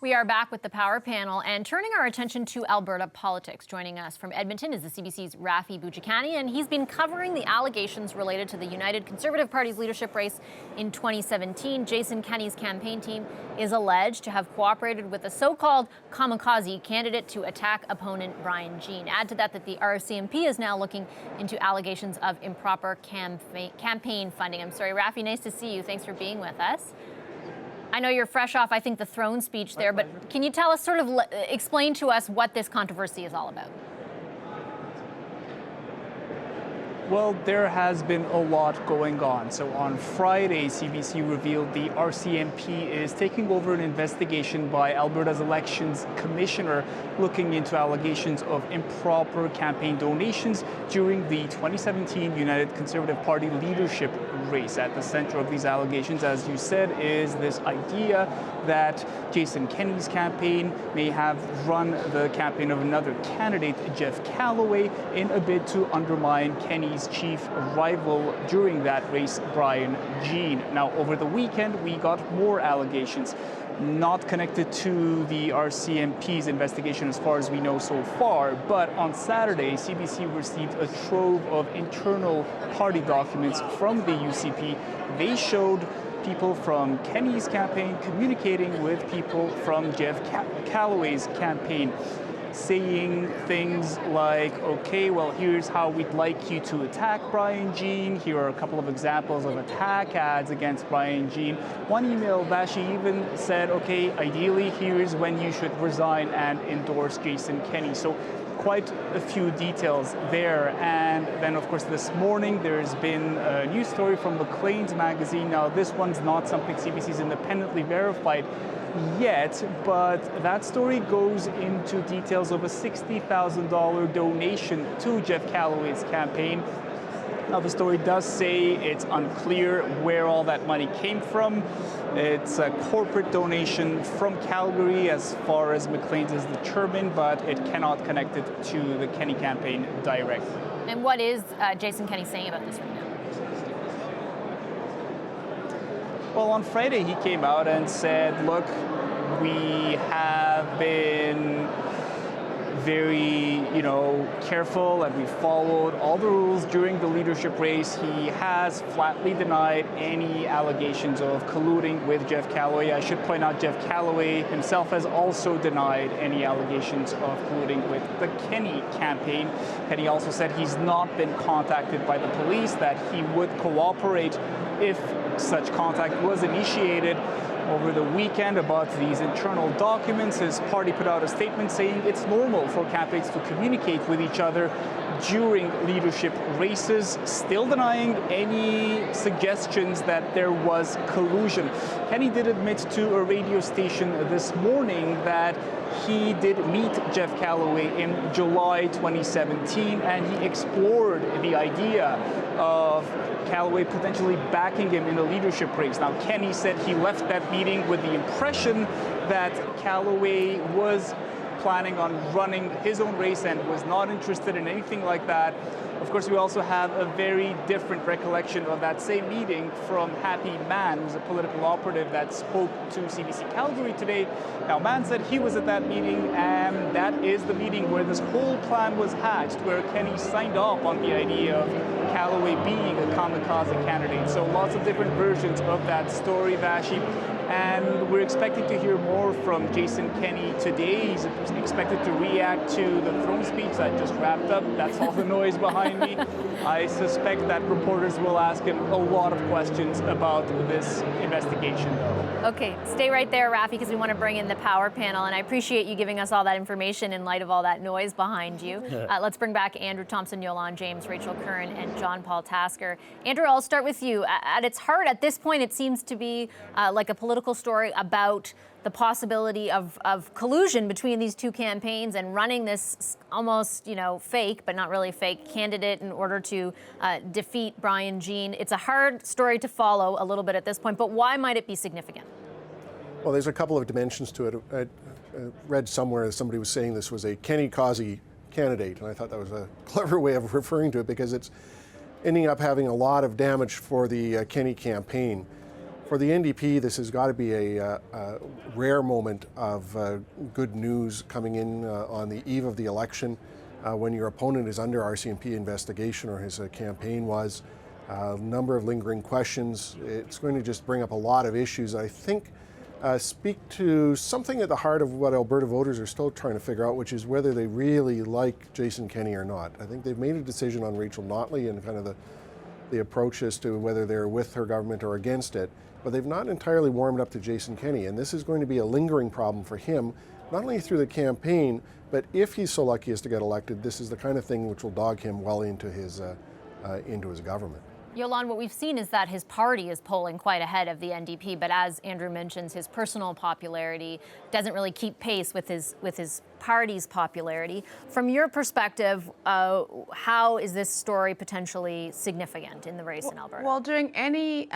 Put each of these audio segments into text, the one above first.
We are back with the Power Panel and turning our attention to Alberta politics. Joining us from Edmonton is the CBC's Rafi Boudjikani, and he's been covering the allegations related to the United Conservative Party's leadership race in 2017. Jason Kenney's campaign team is alleged to have cooperated with a so-called kamikaze candidate to attack opponent Brian Jean. Add to that the RCMP is now looking into allegations of improper campaign funding. I'm sorry, Rafi, nice to see you. Thanks for being with us. I know you're fresh off, I think, the throne speech there, but can you tell us, explain to us what this controversy is all about? Well, there has been a lot going on. So on Friday, CBC revealed the RCMP is taking over an investigation by Alberta's Elections Commissioner looking into allegations of improper campaign donations during the 2017 United Conservative Party leadership race. At the center of these allegations, as you said, is this idea that Jason Kenney's campaign may have run the campaign of another candidate, Jeff Callaway, in a bid to undermine Kenney's chief rival during that race, Brian Jean. Now, over the weekend, we got more allegations not connected to the RCMP's investigation as far as we know so far, but on Saturday, CBC received a trove of internal party documents from the UCP. They showed people from Kenney's campaign communicating with people from Jeff Callaway's campaign, saying things like, okay, well, here's how we'd like you to attack Brian Jean. Here are a couple of examples of attack ads against Brian Jean. One email, Vashi even said, okay, ideally, here's when you should resign and endorse Jason Kenney. So quite a few details there. And then, of course, this morning, there's been a news story from Maclean's magazine. Now, this one's not something CBC's independently verified yet, but that story goes into details of a $60,000 donation to Jeff Callaway's campaign. Now, the story does say it's unclear where all that money came from. It's a corporate donation from Calgary as far as Maclean's is determined, but it cannot connect it to the Kenney campaign directly. And what is Jason Kenney saying about this right now? Well, on Friday, he came out and said, look, we have been very, careful, and we followed all the rules during the leadership race. He has flatly denied any allegations of colluding with Jeff Callaway. I should point out Jeff Callaway himself has also denied any allegations of colluding with the Kenney campaign. Kenney also said he's not been contacted by the police, that he would cooperate if such contact was initiated. Over the weekend about these internal documents, his party put out a statement saying it's normal for candidates to communicate with each other during leadership races, still denying any suggestions that there was collusion. Kenney did admit to a radio station this morning that he did meet Jeff Callaway in July 2017, and he explored the idea of Callaway potentially backing him in a leadership race. Now, Kenney said he left that meeting with the impression that Callaway was planning on running his own race and was not interested in anything like that. Of course, we also have a very different recollection of that same meeting from Happy Mann, who's a political operative that spoke to CBC Calgary today. Now, Mann said he was at that meeting, and that is the meeting where this whole plan was hatched, where Kenney signed off on the idea of Callaway being a kamikaze candidate. So lots of different versions of that story, Vashi. And we're expecting to hear more from Jason Kenney today. He's expected to react to the throne speech that just wrapped up. That's all the noise behind me. I suspect that reporters will ask him a lot of questions about this investigation, though. Okay, stay right there, Rafi, because we want to bring in the Power Panel, and I appreciate you giving us all that information in light of all that noise behind you. Let's bring back Andrew Thompson, Yolan James, Rachel Curran, and John Paul Tasker. Andrew, I'll start with you. At its heart, at this point, it seems to be like a political story about the possibility of collusion between these two campaigns and running this almost, fake, but not really fake, candidate in order to defeat Brian Jean. It's a hard story to follow a little bit at this point, but why might it be significant? Well, there's a couple of dimensions to it. I read somewhere that somebody was saying this was a kamikaze candidate, and I thought that was a clever way of referring to it because it's ending up having a lot of damage for the Kenney campaign. For the NDP, this has got to be a rare moment of good news coming in on the eve of the election when your opponent is under RCMP investigation, or his campaign was. A number of lingering questions. It's going to just bring up a lot of issues I think speak to something at the heart of what Alberta voters are still trying to figure out, which is whether they really like Jason Kenney or not. I think they've made a decision on Rachel Notley and kind of the approach as to whether they're with her government or against it, but they've not entirely warmed up to Jason Kenney, and this is going to be a lingering problem for him, not only through the campaign, but if he's so lucky as to get elected, this is the kind of thing which will dog him well into his government. Yolande, what we've seen is that his party is polling quite ahead of the NDP, but as Andrew mentions, his personal popularity doesn't really keep pace with his party's popularity. From your perspective, how is this story potentially significant in the race in Alberta? Well, during any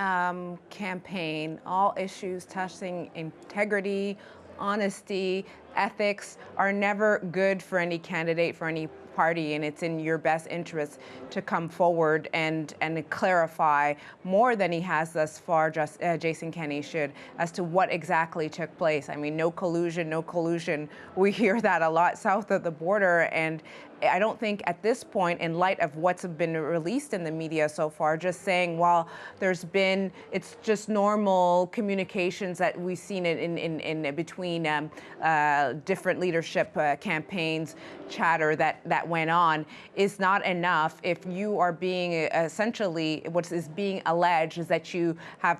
campaign, all issues touching integrity, honesty, ethics are never good for any candidate, for any party, and it's in your best interest to come forward and clarify more than he has thus far, Jason Kenney should, as to what exactly took place. I mean, no collusion, no collusion. We hear that a lot south of the border, and I don't think at this point, in light of what's been released in the media so far, just saying, well, it's just normal communications that we've seen in between different leadership campaigns, chatter that went on, is not enough if you are being essentially, what is being alleged is that you have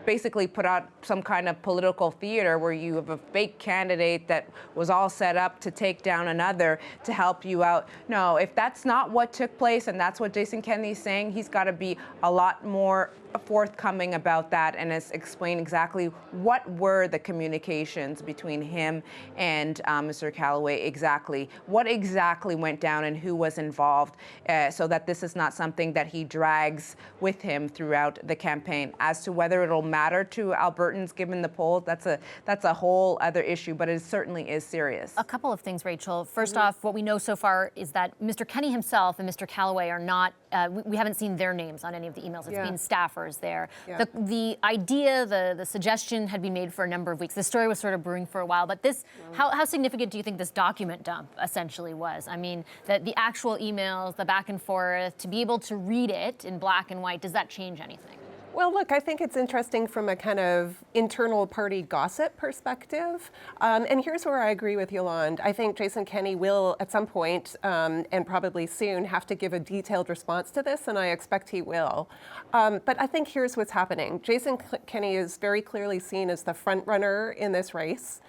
basically put out some kind of political theater where you have a fake candidate that was all set up to take down another to help you out. No, if that's not what took place and that's what Jason Kenney is saying, he's got to be a lot more forthcoming about that and explain exactly what were the communications between him and Mr. Callaway exactly. What exactly went down and who was involved, so that this is not something that he drags with him throughout the campaign. As to whether it'll matter to Albertans given the polls, that's a whole other issue, but it certainly is serious. A couple of things, Rachel. First off, what we know so far is that Mr. Kenney himself and Mr. Callaway are not, we haven't seen their names on any of the emails. It's been staffers there. Yeah. The idea, the suggestion had been made for a number of weeks. The story was sort of brewing for a while, but this, how significant do you think this document dump essentially was? I mean, the actual emails, the back and forth, to be able to read it in black and white, does that change anything? Well, look, I think it's interesting from a kind of internal party gossip perspective. And here's where I agree with Yolande. I think Jason Kenney will, at some point, and probably soon, have to give a detailed response to this, and I expect he will. But I think here's what's happening. Jason Kenney is very clearly seen as the front runner in this race.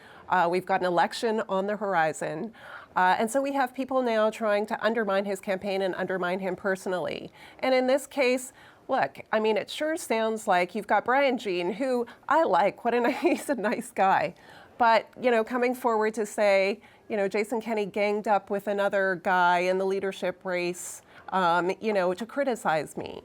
We've got an election on the horizon. And so we have people now trying to undermine his campaign and undermine him personally. And in this case, look, I mean, it sure sounds like you've got Brian Jean, who I like. He's a nice guy. But, coming forward to say, Jason Kenney ganged up with another guy in the leadership race, to criticize me.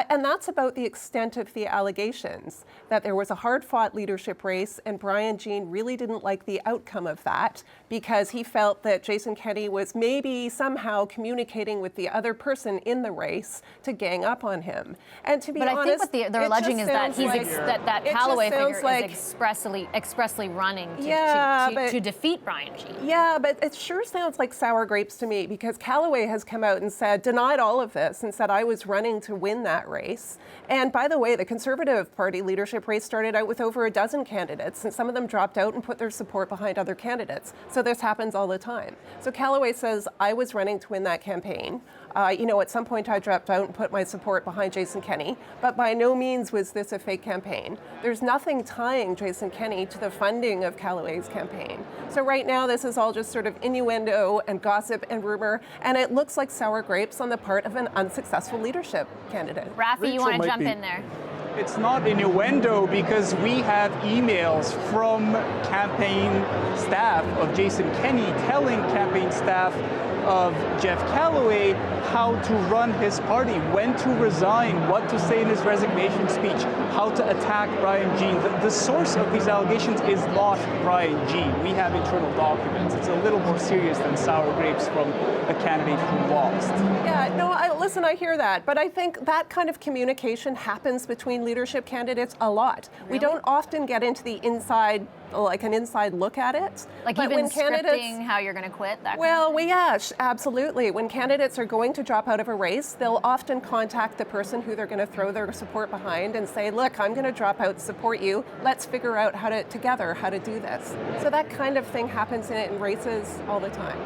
And that's about the extent of the allegations, that there was a hard-fought leadership race and Brian Jean really didn't like the outcome of that because he felt that Jason Kenney was maybe somehow communicating with the other person in the race to gang up on him. And to be honest, I think what they're alleging is that that Callaway figure is expressly running to defeat Brian Jean. Yeah, but it sure sounds like sour grapes to me because Callaway has come out and denied all of this and said I was running to win that race. And by the way, the Conservative Party leadership race started out with over a dozen candidates, and some of them dropped out and put their support behind other candidates. So this happens all the time. So Callaway says, I was running to win that campaign. At some point I dropped out and put my support behind Jason Kenney, but by no means was this a fake campaign. There's nothing tying Jason Kenney to the funding of Callaway's campaign. So right now this is all just sort of innuendo and gossip and rumor, and it looks like sour grapes on the part of an unsuccessful leadership candidate. Rafi, you want to jump in there? It's not innuendo because we have emails from campaign staff of Jason Kenney telling campaign staff of Jeff Callaway how to run his party, when to resign, what to say in his resignation speech, how to attack Brian Jean. The source of these allegations is not Brian Jean. We have internal documents. It's a little more serious than sour grapes from a candidate who lost. Yeah, no, listen, I hear that, but I think that kind of communication happens between leadership candidates a lot. Really? We don't often get into the inside, like an inside look at it. Like but even when candidates, scripting how you're going to quit, that well, kind of thing? absolutely. When candidates are going to drop out of a race, they'll often contact the person who they're going to throw their support behind and say, look, I'm going to drop out, support you. Let's figure out how to do this. So that kind of thing happens in races all the time.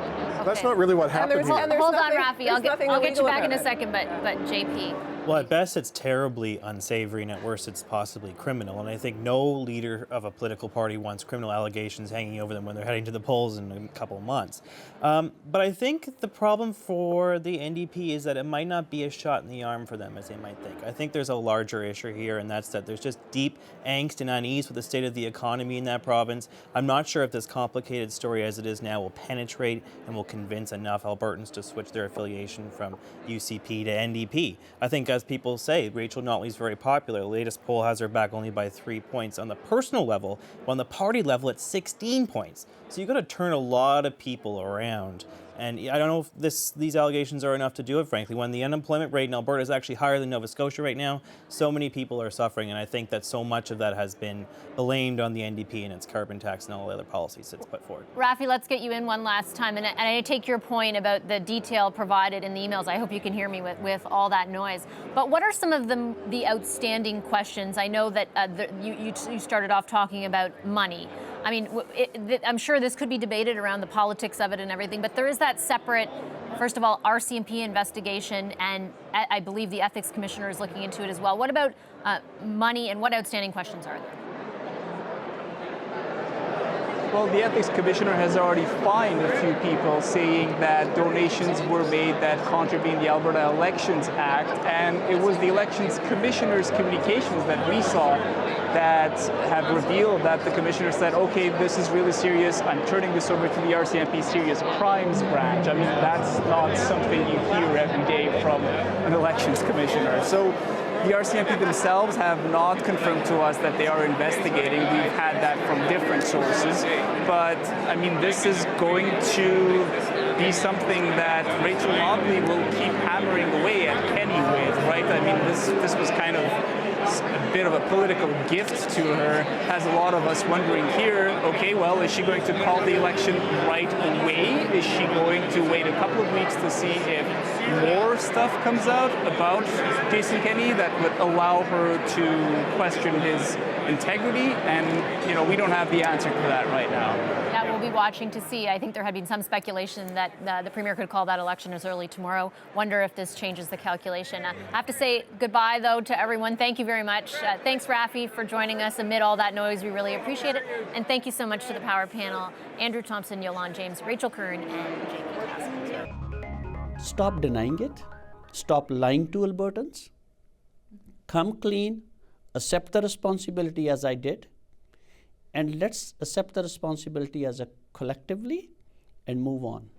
That's not really what happened here. Hold on, Rafi. I'll get you illegal back in a about it. second, but JP. Well, at best, it's terribly unsavory, and at worst, it's possibly criminal. And I think no leader of a political party wants criminal allegations hanging over them when they're heading to the polls in a couple of months. But I think the problem for the NDP is that it might not be a shot in the arm for them as they might think. I think there's a larger issue here, and that's that there's just deep angst and unease with the state of the economy in that province. I'm not sure if this complicated story as it is now will penetrate and will convince enough Albertans to switch their affiliation from UCP to NDP. I think, as people say, Rachel Notley's very popular. The latest poll has her back only by 3 points on the personal level, while on the party level it's 16 points. So you've got to turn a lot of people around. And I don't know if these allegations are enough to do it, frankly. When the unemployment rate in Alberta is actually higher than Nova Scotia right now, so many people are suffering, and I think that so much of that has been blamed on the NDP and its carbon tax and all the other policies it's put forward. Rafi, let's get you in one last time. And I take your point about the detail provided in the emails. I hope you can hear me with all that noise. But what are some of the outstanding questions? I know that you started off talking about money. I mean, I'm sure this could be debated around the politics of it and everything, but there is that separate, first of all, RCMP investigation, and I believe the ethics commissioner is looking into it as well. What about money, and what outstanding questions are there? Well, the ethics commissioner has already fined a few people, saying that donations were made that contravene the Alberta Elections Act, and it was the elections commissioner's communications that we saw that have revealed that the commissioner said, okay, this is really serious, I'm turning this over to the RCMP Serious Crimes Branch. I mean, that's not something you hear every day from an elections commissioner. So the RCMP themselves have not confirmed to us that they are investigating. We've had that from different sources. But, I mean, this is going to be something that Rachel Notley will keep hammering away at Kenney with, right? I mean, this was kind of a bit of a political gift to her, has a lot of us wondering here, okay, well, is she going to call the election right away? Is she going to wait a couple of weeks to see if more stuff comes out about Jason Kenney that would allow her to question his integrity? And, you know, we don't have the answer to that right now. That we'll be watching to see. I think there had been some speculation that the Premier could call that election as early tomorrow. Wonder if this changes the calculation. I have to say goodbye, though, to everyone. Thank you very much. Thanks, Rafi, for joining us amid all that noise. We really appreciate it. And thank you so much to the Power Panel, Andrew Thompson, Yolande James, Rachel Kern, and JP Taskett. Stop denying it. Stop lying to Albertans. Come clean. Accept the responsibility as I did. And let's accept the responsibility as a collectively and move on.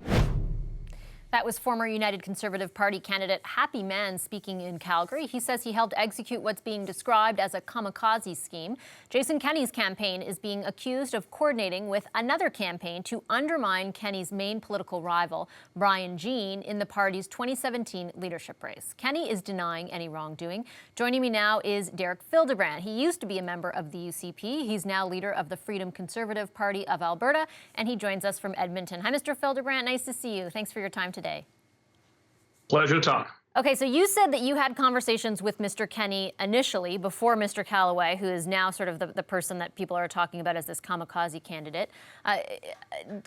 That was former United Conservative Party candidate Happy Man speaking in Calgary. He says he helped execute what's being described as a kamikaze scheme. Jason Kenney's campaign is being accused of coordinating with another campaign to undermine Kenney's main political rival, Brian Jean, in the party's 2017 leadership race. Kenney is denying any wrongdoing. Joining me now is Derek Fildebrandt. He used to be a member of the UCP. He's now leader of the Freedom Conservative Party of Alberta, and he joins us from Edmonton. Hi, Mr. Fildebrandt. Nice to see you. Thanks for your time today. Pleasure to talk. Okay, so you said that you had conversations with Mr. Kenney initially before Mr. Callaway, who is now sort of the person that people are talking about as this kamikaze candidate.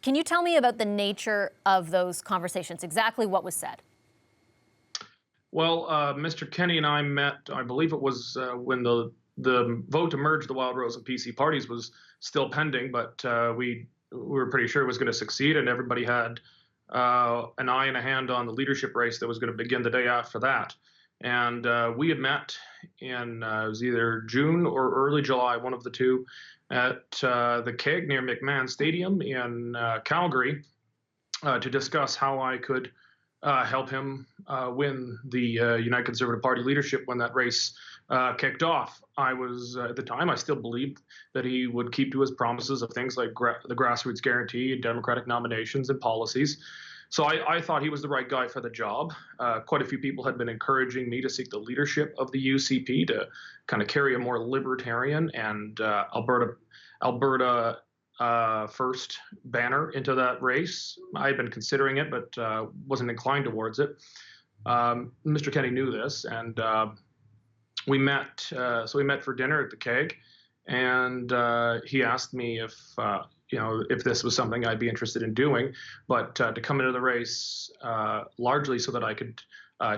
Can you tell me about the nature of those conversations, exactly what was said? Well, Mr. Kenney and I met, I believe it was when the vote to merge the Wild Rose and PC parties was still pending, but we were pretty sure it was going to succeed, and everybody had an eye and a hand on the leadership race that was going to begin the day after that. And we had met in, it was either June or early July, one of the two, at the Keg near McMahon Stadium in Calgary to discuss how I could help him win the United Conservative Party leadership when that race kicked off. I was, at the time, I still believed that he would keep to his promises of things like the grassroots guarantee, democratic nominations, and policies. So I thought he was the right guy for the job. Quite a few people had been encouraging me to seek the leadership of the UCP to kind of carry a more libertarian and Alberta first banner into that race. I had been considering it, but wasn't inclined towards it. Mr. Kenney knew this, and we met. So we met for dinner at the Keg, and he asked me if this was something I'd be interested in doing, but to come into the race largely so that I could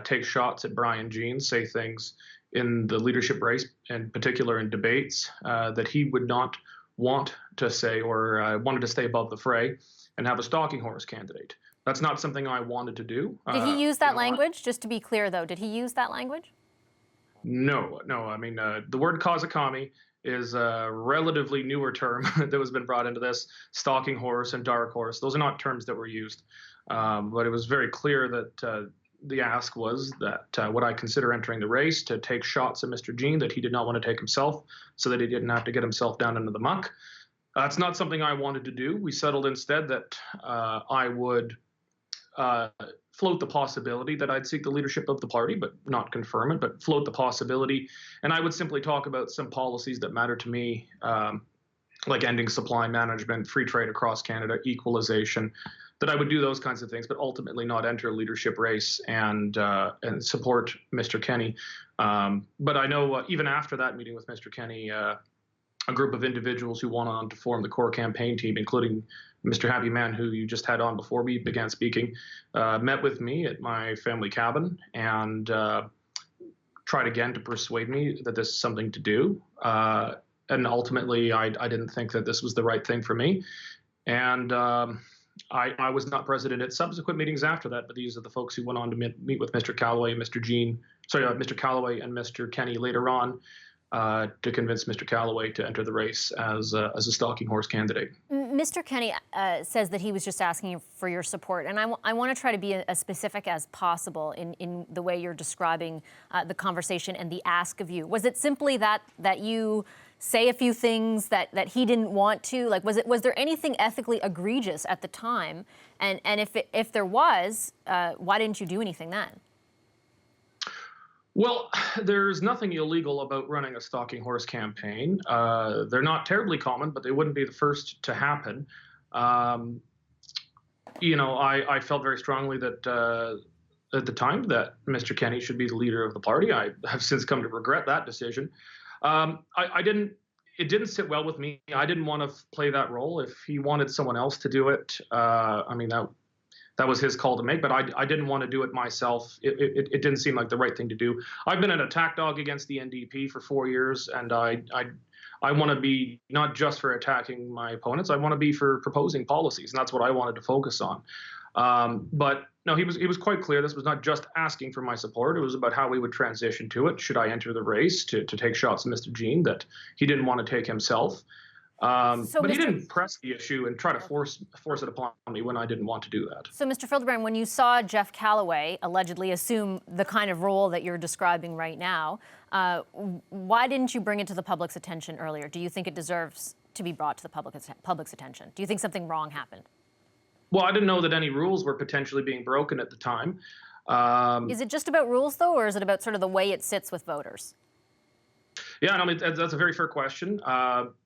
take shots at Brian Jean, say things in the leadership race, in particular in debates, that he would not want to say, or wanted to stay above the fray and have a stalking horse candidate. That's not something I wanted to do. Did he use that language? Just to be clear, though, did he use that language? No. I mean, the word kazakami is a relatively newer term that has been brought into this. Stalking horse and dark horse, those are not terms that were used. But it was very clear that the ask was that would I consider entering the race to take shots at Mr. Jean that he did not want to take himself, so that he didn't have to get himself down into the muck. It's not something I wanted to do. We settled instead that I would float the possibility that I'd seek the leadership of the party, but not confirm it, but float the possibility. And I would simply talk about some policies that matter to me, like ending supply management, free trade across Canada, equalization, that I would do those kinds of things, but ultimately not enter a leadership race and support Mr. Kenney. But I know even after that meeting with Mr. Kenney, a group of individuals who went on to form the core campaign team, including Mr. Happy Man, who you just had on before we began speaking, met with me at my family cabin and tried again to persuade me that this is something to do. And ultimately, I didn't think that this was the right thing for me. And I was not present at subsequent meetings after that, but these are the folks who went on to meet with Mr. Callaway and Mr. Callaway and Mr. Kenney later on, to convince Mr. Callaway to enter the race as a stalking horse candidate. Mr. Kenney says that he was just asking for your support, and I want to try to be as specific as possible in the way you're describing the conversation and the ask of you. Was it simply that you say a few things that he didn't want to? Like, was there anything ethically egregious at the time? And if there was, why didn't you do anything then? Well, there's nothing illegal about running a stalking horse campaign. They're not terribly common, but they wouldn't be the first to happen. I felt very strongly that at the time that Mr. Kenney should be the leader of the party. I have since come to regret that decision. It didn't sit well with me. I didn't want to play that role. If he wanted someone else to do it, that was his call to make, but I didn't want to do it myself. It didn't seem like the right thing to do. I've been an attack dog against the NDP for 4 years, and I want to be not just for attacking my opponents. I want to be for proposing policies, and that's what I wanted to focus on. But no, he was quite clear. This was not just asking for my support. It was about how we would transition to it. Should I enter the race to take shots at Mr. Jean that he didn't want to take himself? But he didn't press the issue and try to force it upon me when I didn't want to do that. So, Mr. Fildebrand, when you saw Jeff Callaway allegedly assume the kind of role that you're describing right now, why didn't you bring it to the public's attention earlier? Do you think it deserves to be brought to the public's attention? Do you think something wrong happened? Well, I didn't know that any rules were potentially being broken at the time. Is it just about rules, though, or is it about sort of the way it sits with voters? Yeah, that's a very fair question.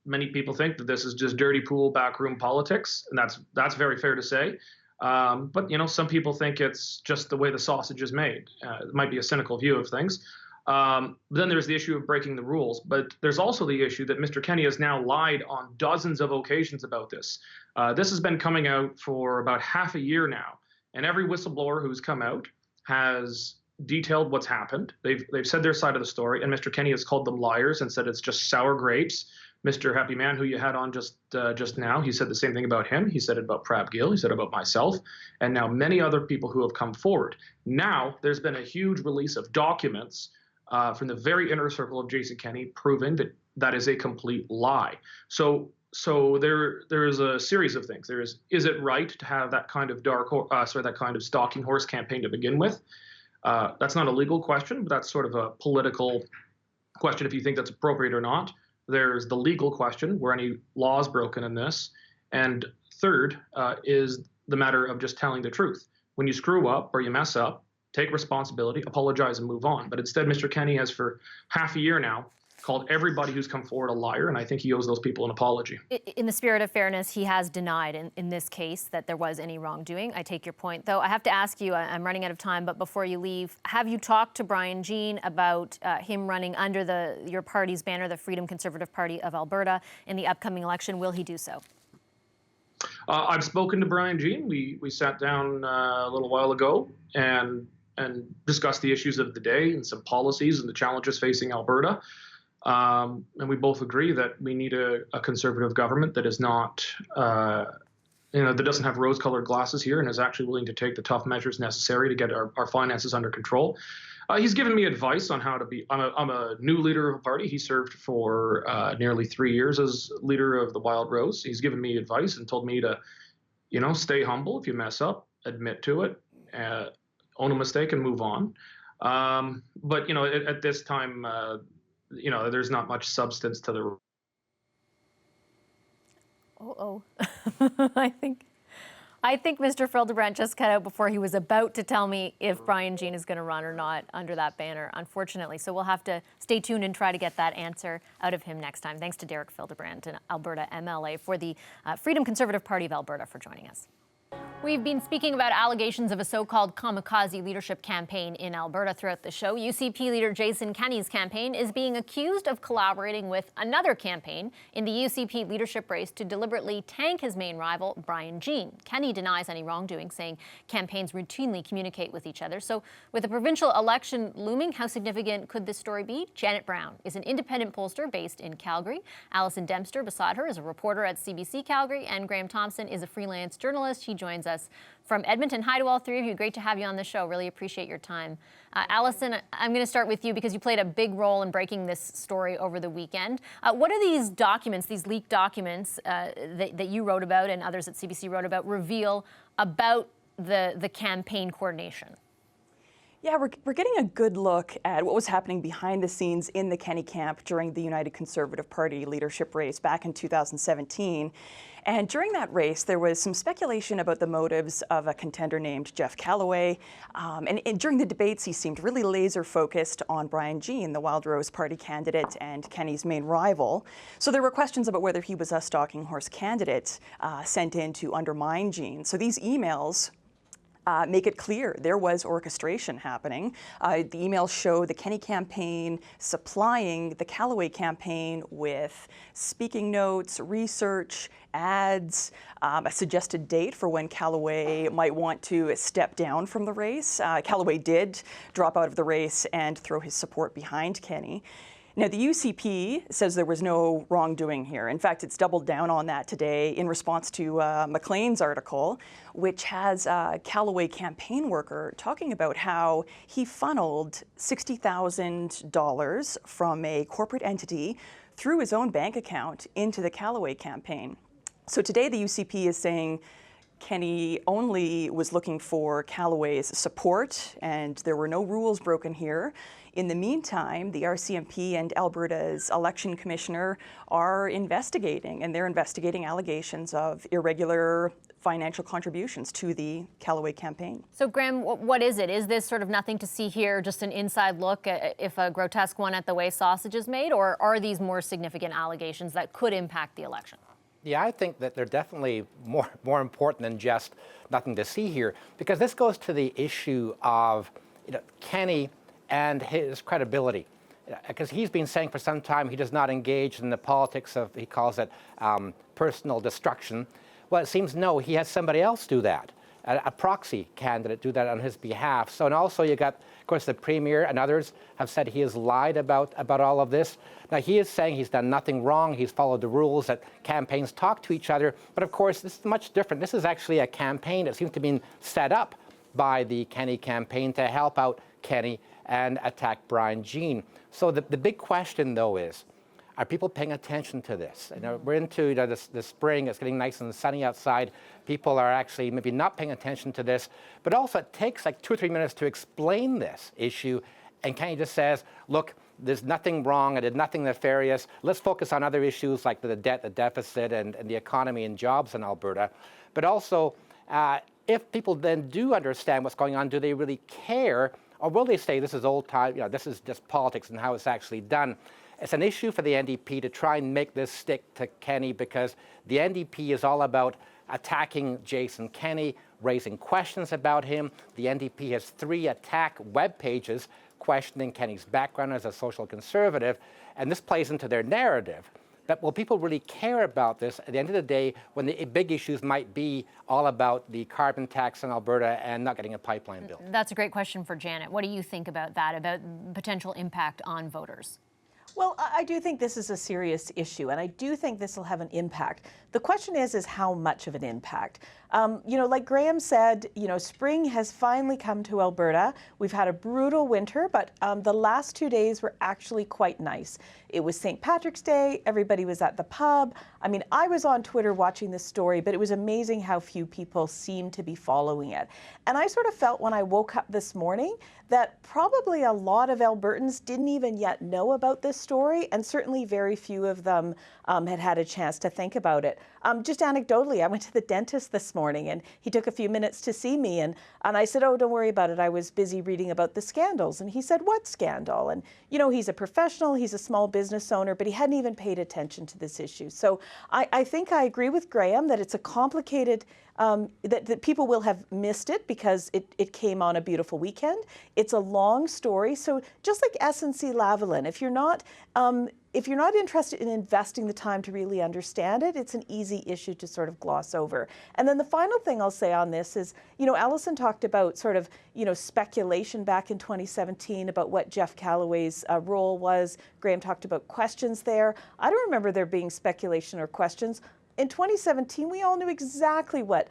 Many people think that this is just dirty pool, backroom politics, and that's very fair to say. But some people think it's just the way the sausage is made. It might be a cynical view of things. Then there's the issue of breaking the rules, but there's also the issue that Mr. Kenney has now lied on dozens of occasions about this. This has been coming out for about half a year now, and every whistleblower who's come out has detailed what's happened. They've said their side of the story, and Mr. Kenney has called them liars and said it's just sour grapes. Mr. Happy Man, who you had on just now, he said the same thing about him. He said it about Prab Gill. He said it about myself, and now many other people who have come forward. Now there's been a huge release of documents from the very inner circle of Jason Kenney, proving that that is a complete lie. So there is a series of things. Is it right to have that kind of that kind of stalking horse campaign to begin with? That's not a legal question, but that's sort of a political question if you think that's appropriate or not. There's the legal question, were any laws broken in this? And third is the matter of just telling the truth. when you screw up or you mess up, take responsibility, apologize, and move on. But instead, Mr. Kenney has for half a year now called everybody who's come forward a liar, and I think he owes those people an apology. In the spirit of fairness, he has denied in this case that there was any wrongdoing. I take your point, though. I have to ask you, I'm running out of time, but before you leave, have you talked to Brian Jean about him running under your party's banner, the Freedom Conservative Party of Alberta, in the upcoming election? Will he do so? I've spoken to Brian Jean. We sat down a little while ago and discussed the issues of the day and some policies and the challenges facing Alberta. And we both agree that we need a conservative government that is not, that doesn't have rose-colored glasses here and is actually willing to take the tough measures necessary to get our finances under control. He's given me advice on how to be. I'm a new leader of a party. He served for nearly 3 years as leader of the Wild Rose. He's given me advice and told me to, stay humble. If you mess up, admit to it, own a mistake, and move on. But at this time. There's not much substance to the. I think Mr. Fildebrandt just cut out before he was about to tell me if Brian Jean is going to run or not under that banner, unfortunately. So we'll have to stay tuned and try to get that answer out of him next time. Thanks to Derek Fildebrandt, an Alberta MLA for the Freedom Conservative Party of Alberta, for joining us. We've been speaking about allegations of a so-called kamikaze leadership campaign in Alberta throughout the show. UCP leader Jason Kenney's campaign is being accused of collaborating with another campaign in the UCP leadership race to deliberately tank his main rival, Brian Jean. Kenney denies any wrongdoing, saying campaigns routinely communicate with each other. So with the provincial election looming, how significant could this story be? Janet Brown is an independent pollster based in Calgary. Alison Dempster beside her is a reporter at CBC Calgary, and Graham Thompson is a freelance journalist. He joins us from Edmonton. Hi to all three of you. Great to have you on the show. Really appreciate your time. Alison, I'm going to start with you because you played a big role in breaking this story over the weekend. What are these documents, these leaked documents that you wrote about and others at CBC wrote about, reveal about the campaign coordination? Yeah, we're getting a good look at what was happening behind the scenes in the Kenney camp during the United Conservative Party leadership race back in 2017. And during that race, there was some speculation about the motives of a contender named Jeff Callaway. And during the debates, he seemed really laser focused on Brian Jean, the Wild Rose Party candidate and Kenney's main rival. So there were questions about whether he was a stalking horse candidate sent in to undermine Jean. So these emails make it clear there was orchestration happening. The emails show the Kenney campaign supplying the Callaway campaign with speaking notes, research, ads, a suggested date for when Callaway might want to step down from the race. Callaway did drop out of the race and throw his support behind Kenney. Now, the UCP says there was no wrongdoing here. In fact, it's doubled down on that today in response to Maclean's article, which has a Callaway campaign worker talking about how he funneled $60,000 from a corporate entity through his own bank account into the Callaway campaign. So today the UCP is saying Kenney only was looking for Callaway's support and there were no rules broken here. In the meantime, the RCMP and Alberta's election commissioner are investigating, and they're investigating allegations of irregular financial contributions to the Callaway campaign. So, Graham, what is it? Is this sort of nothing to see here, just an inside look at if a grotesque one at the way sausage is made, or are these more significant allegations that could impact the election? Yeah, I think that they're definitely more important than just nothing to see here, because this goes to the issue of Kenney and his credibility. Because he's been saying for some time he does not engage in the politics of, he calls it personal destruction. Well, it seems no, he has somebody else do that, a proxy candidate do that on his behalf. So, and also you got, of course, the Premier and others have said he has lied about all of this. Now, he is saying he's done nothing wrong. He's followed the rules that campaigns talk to each other. But of course, this is much different. This is actually a campaign that seems to be set up by the Kenney campaign to help out Kenney and attack Brian Jean. So the big question, though, is, are people paying attention to this? We're into the spring. It's getting nice and sunny outside. People are actually maybe not paying attention to this. But also, it takes like 2 or 3 minutes to explain this issue. And Kenney just says, look, there's nothing wrong. I did nothing nefarious. Let's focus on other issues like the debt, the deficit, and the economy and jobs in Alberta. But also, if people then do understand what's going on, do they really care? Or will they say this is old time, this is just politics and how it's actually done? It's an issue for the NDP to try and make this stick to Kenney, because the NDP is all about attacking Jason Kenney, raising questions about him. The NDP has 3 attack web pages questioning Kenney's background as a social conservative, and this plays into their narrative. But will people really care about this at the end of the day, when the big issues might be all about the carbon tax in Alberta and not getting a pipeline built? That's a great question for Janet. What do you think about that, about potential impact on voters? Well, I do think this is a serious issue, and I do think this will have an impact. The question is how much of an impact? Like Graham said, spring has finally come to Alberta. We've had a brutal winter, but the last 2 days were actually quite nice. It was St. Patrick's Day. Everybody was at the pub. I mean, I was on Twitter watching this story, but it was amazing how few people seemed to be following it. And I sort of felt when I woke up this morning that probably a lot of Albertans didn't even yet know about this story, and certainly very few of them had had a chance to think about it. Just anecdotally, I went to the dentist this morning, and he took a few minutes to see me, and I said, oh, don't worry about it. I was busy reading about the scandals. And he said, what scandal? And, he's a professional, he's a small business owner, but he hadn't even paid attention to this issue. So I think I agree with Graham that it's a complicated, that people will have missed it because it came on a beautiful weekend. It's a long story. So just like SNC-Lavalin, if you're not interested in investing the time to really understand it, it's an easy issue to sort of gloss over. And then the final thing I'll say on this is, Alison talked about sort of, speculation back in 2017 about what Jeff Callaway's role was. Graham talked about questions there. I don't remember there being speculation or questions. In 2017, we all knew exactly what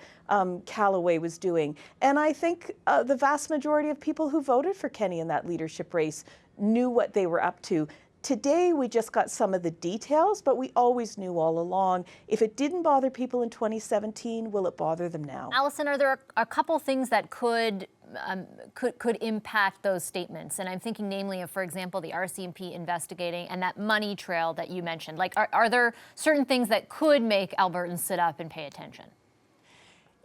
Callaway was doing. And I think the vast majority of people who voted for Kenney in that leadership race knew what they were up to. Today, we just got some of the details, but we always knew all along. If it didn't bother people in 2017, will it bother them now? Alison, are there a couple things that could impact those statements? And I'm thinking namely of, for example, the RCMP investigating and that money trail that you mentioned. Like, are there certain things that could make Albertans sit up and pay attention?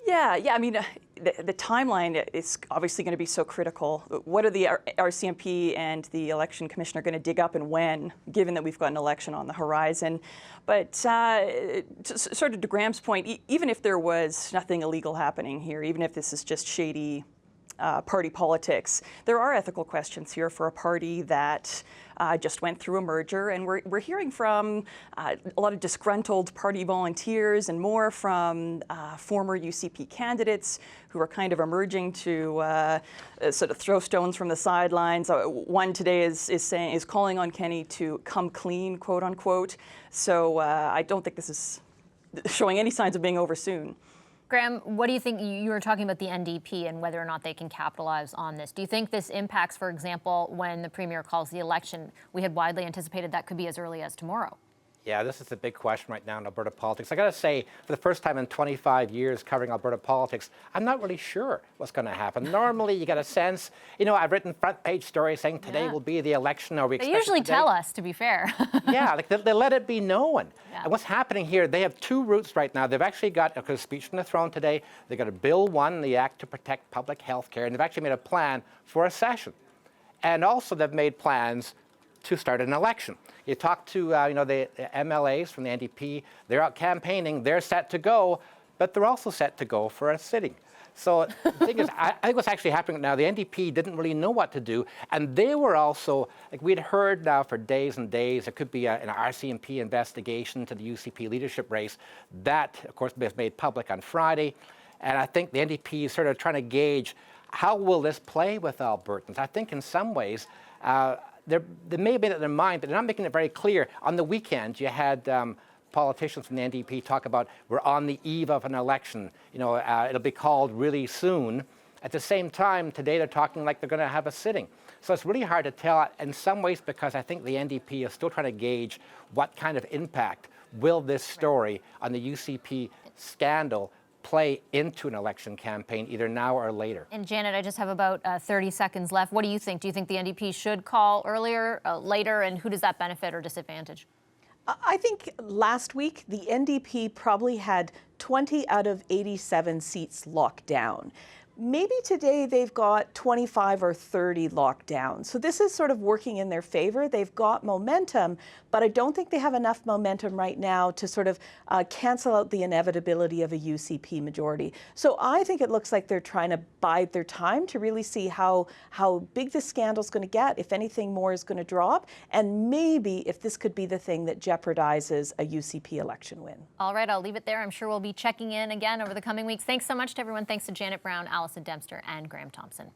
Yeah. I mean, the timeline is obviously going to be so critical. What are the RCMP and the election commissioner going to dig up and when, given that we've got an election on the horizon? But sort of to Graham's point, even if there was nothing illegal happening here, even if this is just shady party politics, there are ethical questions here for a party that just went through a merger, and we're hearing from a lot of disgruntled party volunteers and more from former UCP candidates who are kind of emerging to sort of throw stones from the sidelines. One today is calling on Kenney to come clean, quote unquote. So I don't think this is showing any signs of being over soon. Graham, what do you think? You were talking about the NDP and whether or not they can capitalize on this. Do you think this impacts, for example, when the Premier calls the election? We had widely anticipated that could be as early as tomorrow. Yeah, this is a big question right now in Alberta politics. I got to say, for the first time in 25 years covering Alberta politics, I'm not really sure what's going to happen. Normally, you get a sense, I've written front page stories saying today will be the election, or we expect They usually today. tell us, to be fair. Yeah, like they let it be known. Yeah. And what's happening here, they have 2 routes right now. They've actually got a speech from the throne today. They've got a Bill 1, the Act to Protect Public Health Care, and they've actually made a plan for a session. And also they've made plans to start an election. You talk to the MLAs from the NDP, they're out campaigning, they're set to go, but they're also set to go for a sitting. So the thing is, I think what's actually happening now, the NDP didn't really know what to do, and they were also, we'd heard now for days and days, there could be an RCMP investigation to the UCP leadership race. That, of course, was made public on Friday, and I think the NDP is sort of trying to gauge how will this play with Albertans. I think in some ways, they may have made it in their mind, but they're not making it very clear. On the weekend, you had politicians from the NDP talk about we're on the eve of an election. It'll be called really soon. At the same time, today they're talking like they're going to have a sitting. So it's really hard to tell in some ways because I think the NDP is still trying to gauge what kind of impact will this story on the UCP scandal play into an election campaign, either now or later. And Janet, I just have about 30 seconds left. What do you think? Do you think the NDP should call earlier, later, and who does that benefit or disadvantage? I think last week the NDP probably had 20 out of 87 seats locked down. Maybe today they've got 25 or 30 locked down. So this is sort of working in their favor. They've got momentum, but I don't think they have enough momentum right now to sort of cancel out the inevitability of a UCP majority. So I think it looks like they're trying to bide their time to really see how big this scandal's going to get, if anything more is going to drop, and maybe if this could be the thing that jeopardizes a UCP election win. All right, I'll leave it there. I'm sure we'll be checking in again over the coming weeks. Thanks so much to everyone. Thanks to Janet Brown, Allison Dempster, and Graham Thompson.